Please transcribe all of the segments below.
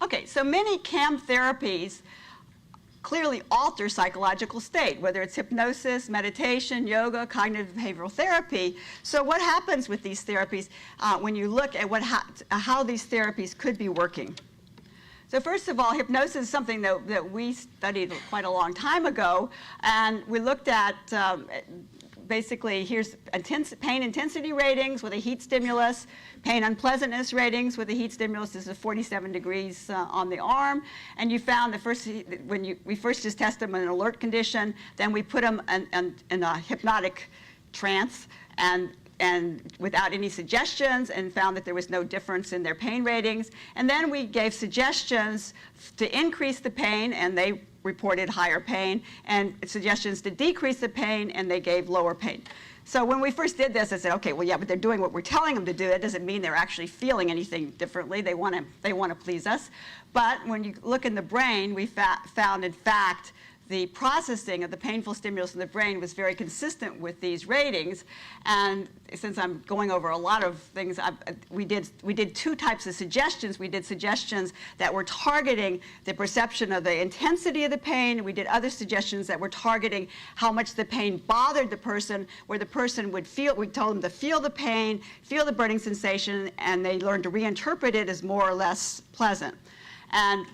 Okay, so many CAM therapies clearly alter psychological state, whether it's hypnosis, meditation, yoga, cognitive behavioral therapy. So what happens with these therapies when you look at how these therapies could be working? So first of all, hypnosis is something that we studied quite a long time ago, and we looked at basically, here's pain intensity ratings with a heat stimulus, pain unpleasantness ratings with a heat stimulus. This is 47 degrees on the arm. And you found that we first just tested them in an alert condition, then we put them in a hypnotic trance and without any suggestions, and found that there was no difference in their pain ratings. And then we gave suggestions to increase the pain, and they reported higher pain, and suggestions to decrease the pain, and they gave lower pain. So when we first did this, I said, okay, well, yeah, but they're doing what we're telling them to do. That doesn't mean they're actually feeling anything differently. They want to please us. But when you look in the brain, we found, in fact, the processing of the painful stimulus in the brain was very consistent with these ratings. And since I'm going over a lot of things, we did two types of suggestions. We did suggestions that were targeting the perception of the intensity of the pain. We did other suggestions that were targeting how much the pain bothered the person, where the person would feel, we told them to feel the pain, feel the burning sensation, and they learned to reinterpret it as more or less pleasant. And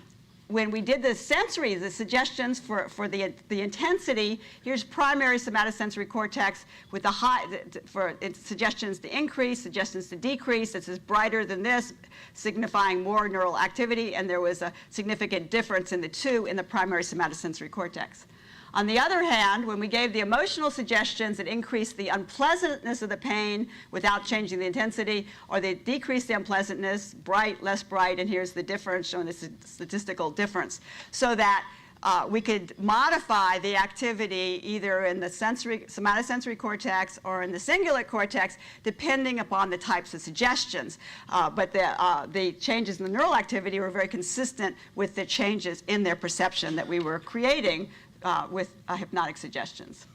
when we did the sensory, the suggestions for the intensity, here's primary somatosensory cortex with the suggestions to increase, suggestions to decrease. This is brighter than this, signifying more neural activity, and there was a significant difference in the two in the primary somatosensory cortex. On the other hand, when we gave the emotional suggestions that increased the unpleasantness of the pain without changing the intensity, or they decreased the unpleasantness, bright, less bright, and here's the difference, showing the statistical difference, so that we could modify the activity either in the somatosensory cortex or in the cingulate cortex, depending upon the types of suggestions. But the changes in the neural activity were very consistent with the changes in their perception that we were creating with hypnotic suggestions.